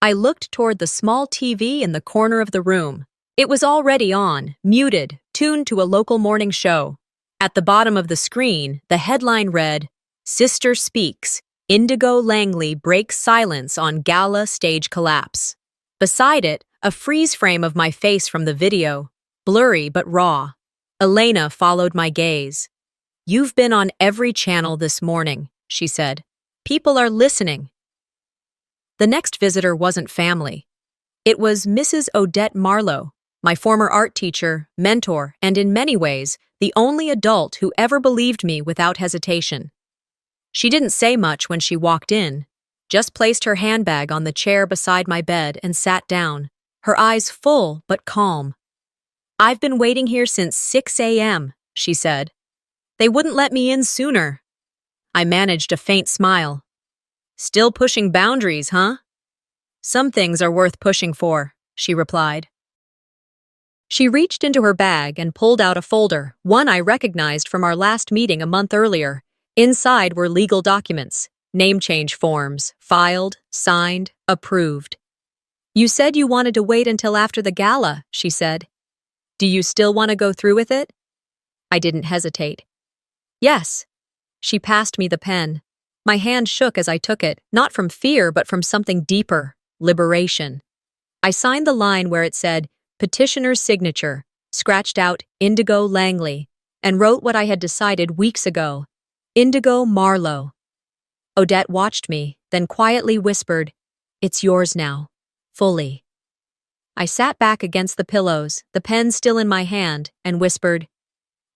I looked toward the small TV in the corner of the room. It was already on, muted, tuned to a local morning show. At the bottom of the screen, the headline read, "Sister Speaks, Indigo Langley Breaks Silence on Gala Stage Collapse." Beside it, a freeze frame of my face from the video, blurry but raw. Elena followed my gaze. "You've been on every channel this morning," she said. "People are listening." The next visitor wasn't family. It was Mrs. Odette Marlowe, my former art teacher, mentor, and in many ways, the only adult who ever believed me without hesitation. She didn't say much when she walked in, just placed her handbag on the chair beside my bed and sat down, her eyes full but calm. "I've been waiting here since 6 a.m., she said. "They wouldn't let me in sooner." I managed a faint smile. "Still pushing boundaries, huh?" "Some things are worth pushing for," she replied. She reached into her bag and pulled out a folder, one I recognized from our last meeting a month earlier. Inside were legal documents, name change forms, filed, signed, approved. "You said you wanted to wait until after the gala," she said. "Do you still want to go through with it?" I didn't hesitate. "Yes." She passed me the pen. My hand shook as I took it, not from fear but from something deeper, liberation. I signed the line where it said, "Petitioner's signature," scratched out Indigo Langley, and wrote what I had decided weeks ago, Indigo Marlowe. Odette watched me, then quietly whispered, "It's yours now, fully." I sat back against the pillows, the pen still in my hand, and whispered,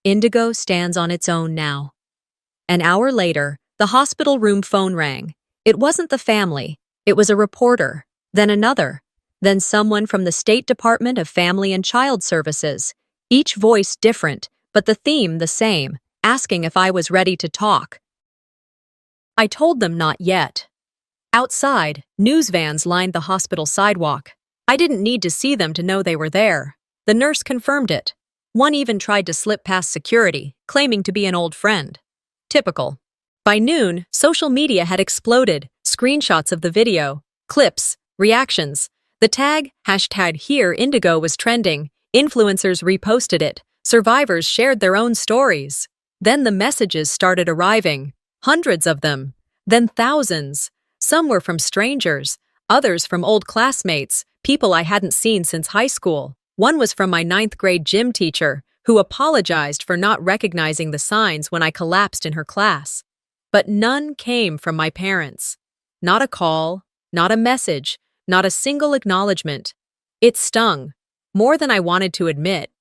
"Indigo stands on its own now." An hour later, the hospital room phone rang. It wasn't the family. It was a reporter, then another, then someone from the State Department of Family and Child Services. Each voice different, but the theme the same, asking if I was ready to talk. I told them not yet. Outside, news vans lined the hospital sidewalk. I didn't need to see them to know they were there. The nurse confirmed it. One even tried to slip past security, claiming to be an old friend. Typical. By noon, social media had exploded, screenshots of the video, clips, reactions. The tag, #HereIndigo was trending, influencers reposted it, survivors shared their own stories. Then the messages started arriving, hundreds of them, then thousands. Some were from strangers, others from old classmates, people I hadn't seen since high school. One was from my 9th grade gym teacher, who apologized for not recognizing the signs when I collapsed in her class. But none came from my parents. Not a call, not a message, not a single acknowledgement. It stung, more than I wanted to admit.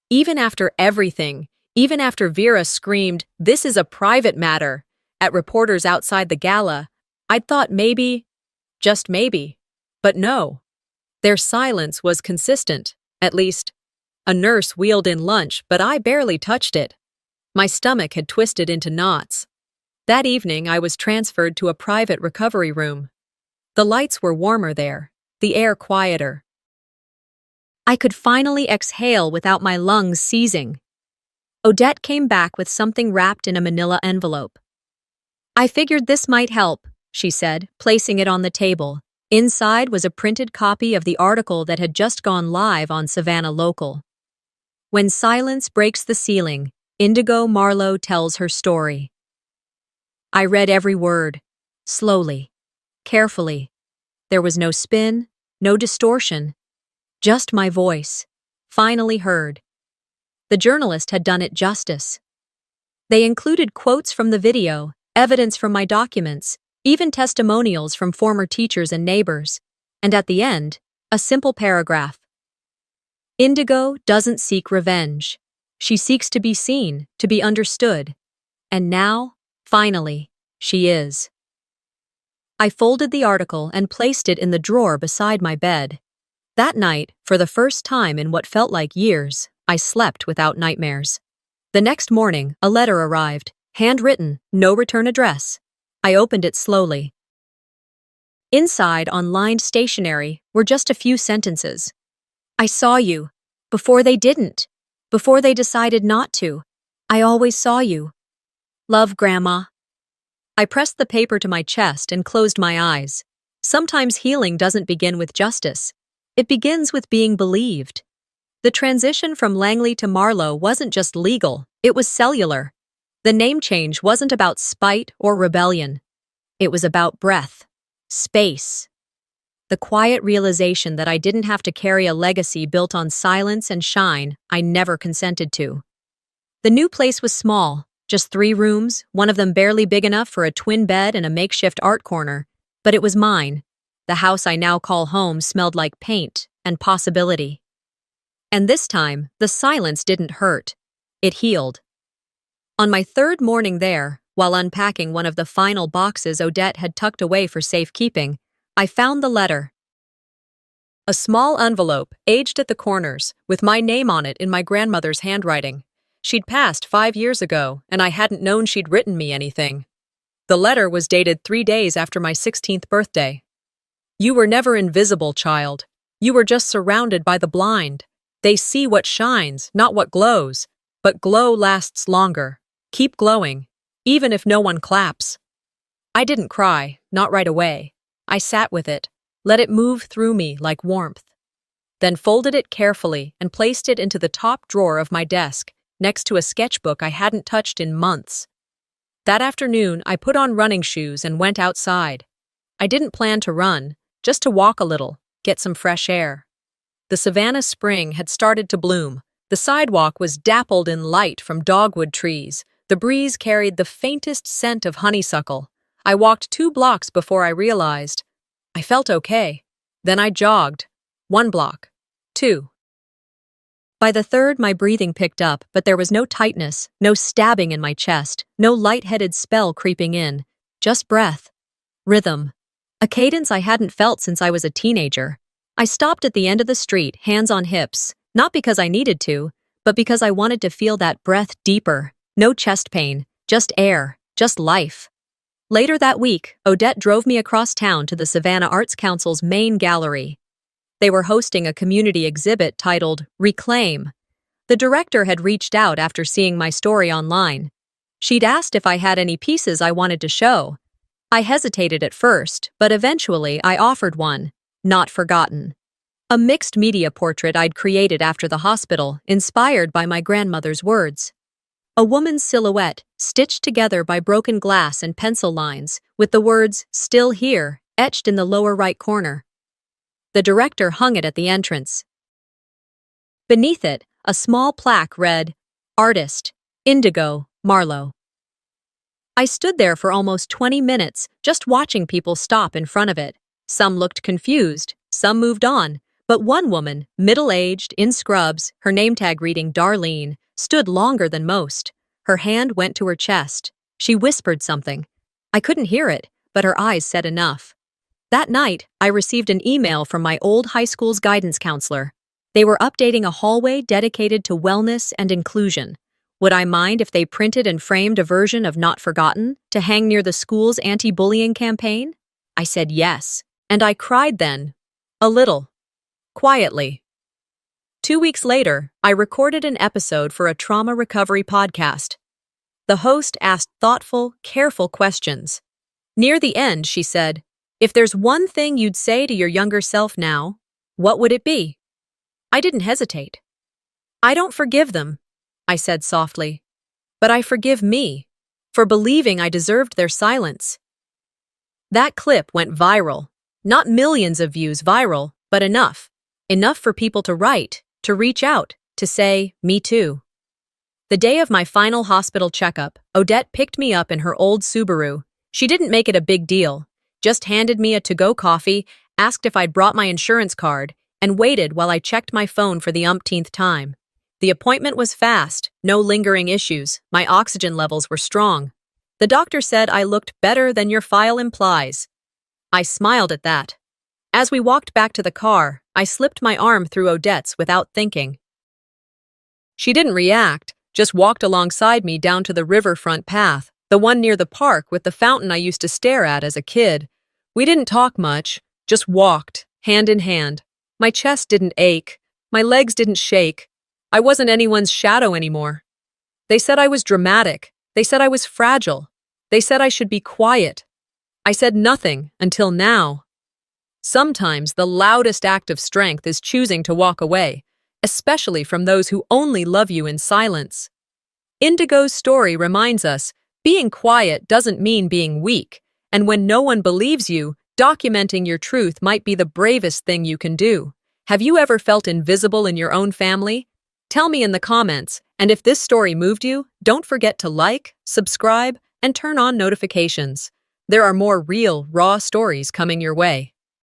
Even after everything, even after Vera screamed, "This is a private matter," at reporters outside the gala, I'd thought maybe, just maybe. But no. Their silence was consistent, at least. A nurse wheeled in lunch, but I barely touched it. My stomach had twisted into knots. That evening, I was transferred to a private recovery room. The lights were warmer there, the air quieter. I could finally exhale without my lungs seizing. Odette came back with something wrapped in a manila envelope. "I figured this might help," she said, placing it on the table. Inside was a printed copy of the article that had just gone live on Savannah Local. "When silence breaks the ceiling, Indigo Marlowe tells her story." I read every word, slowly, carefully. There was no spin, no distortion, just my voice, finally heard. The journalist had done it justice. They included quotes from the video, evidence from my documents, even testimonials from former teachers and neighbors, and at the end, a simple paragraph. "Indigo doesn't seek revenge. She seeks to be seen, to be understood. And now, finally, she is." I folded the article and placed it in the drawer beside my bed. That night, for the first time in what felt like years, I slept without nightmares. The next morning, a letter arrived, handwritten, no return address. I opened it slowly. Inside, on lined stationery, were just a few sentences. "I saw you. Before they didn't. Before they decided not to. I always saw you. Love, Grandma." I pressed the paper to my chest and closed my eyes. Sometimes healing doesn't begin with justice. It begins with being believed. The transition from Langley to Marlowe wasn't just legal, it was cellular. The name change wasn't about spite or rebellion. It was about breath, space. The quiet realization that I didn't have to carry a legacy built on silence and shine I never consented to. The new place was small, just 3 rooms, one of them barely big enough for a twin bed and a makeshift art corner, but it was mine. The house I now call home smelled like paint and possibility. And this time, the silence didn't hurt. It healed. On my third morning there, while unpacking one of the final boxes Odette had tucked away for safekeeping, I found the letter. A small envelope, aged at the corners, with my name on it in my grandmother's handwriting. She'd passed 5 years ago, and I hadn't known she'd written me anything. The letter was dated 3 days after my 16th birthday. You were never invisible, child. You were just surrounded by the blind. They see what shines, not what glows. But glow lasts longer. Keep glowing, even if no one claps. I didn't cry, not right away. I sat with it, let it move through me like warmth. Then folded it carefully and placed it into the top drawer of my desk, next to a sketchbook I hadn't touched in months. That afternoon, I put on running shoes and went outside. I didn't plan to run, just to walk a little, get some fresh air. The Savannah spring had started to bloom. The sidewalk was dappled in light from dogwood trees. The breeze carried the faintest scent of honeysuckle. I walked 2 blocks before I realized. I felt okay. Then I jogged. 1 block. 2. By the 3rd, my breathing picked up, but there was no tightness, no stabbing in my chest, no lightheaded spell creeping in. Just breath. Rhythm. A cadence I hadn't felt since I was a teenager. I stopped at the end of the street, hands on hips, not because I needed to, but because I wanted to feel that breath deeper. No chest pain, just air, just life. Later that week, Odette drove me across town to the Savannah Arts Council's main gallery. They were hosting a community exhibit titled Reclaim. The director had reached out after seeing my story online. She'd asked if I had any pieces I wanted to show. I hesitated at first, but eventually I offered one. Not Forgotten. A mixed media portrait I'd created after the hospital, inspired by my grandmother's words. A woman's silhouette, stitched together by broken glass and pencil lines, with the words, "Still Here," etched in the lower right corner. The director hung it at the entrance. Beneath it, a small plaque read, Artist, Indigo, Marlowe. I stood there for almost 20 minutes, just watching people stop in front of it. Some looked confused, some moved on, but one woman, middle-aged, in scrubs, her name tag reading Darlene, stood longer than most. Her hand went to her chest. She whispered something. I couldn't hear it, but her eyes said enough. That night, I received an email from my old high school's guidance counselor. They were updating a hallway dedicated to wellness and inclusion. Would I mind if they printed and framed a version of Not Forgotten to hang near the school's anti-bullying campaign? I said yes, and I cried then. A little. Quietly. 2 weeks later, I recorded an episode for a trauma recovery podcast. The host asked thoughtful, careful questions. Near the end, she said, "If there's one thing you'd say to your younger self now, what would it be?" I didn't hesitate. I don't forgive them, I said softly, but I forgive me for believing I deserved their silence. That clip went viral. Not millions of views viral, but enough. Enough for people to write, to reach out, to say, me too. The day of my final hospital checkup, Odette picked me up in her old Subaru. She didn't make it a big deal, just handed me a to-go coffee, asked if I'd brought my insurance card, and waited while I checked my phone for the umpteenth time. The appointment was fast, no lingering issues, my oxygen levels were strong. The doctor said I looked better than your file implies. I smiled at that. As we walked back to the car, I slipped my arm through Odette's without thinking. She didn't react, just walked alongside me down to the riverfront path, the one near the park with the fountain I used to stare at as a kid. We didn't talk much, just walked, hand in hand. My chest didn't ache, my legs didn't shake. I wasn't anyone's shadow anymore. They said I was dramatic. They said I was fragile. They said I should be quiet. I said nothing until now. Sometimes the loudest act of strength is choosing to walk away, especially from those who only love you in silence. Indigo's story reminds us, being quiet doesn't mean being weak, and when no one believes you, documenting your truth might be the bravest thing you can do. Have you ever felt invisible in your own family? Tell me in the comments, and if this story moved you, don't forget to like, subscribe, and turn on notifications. There are more real, raw stories coming your way.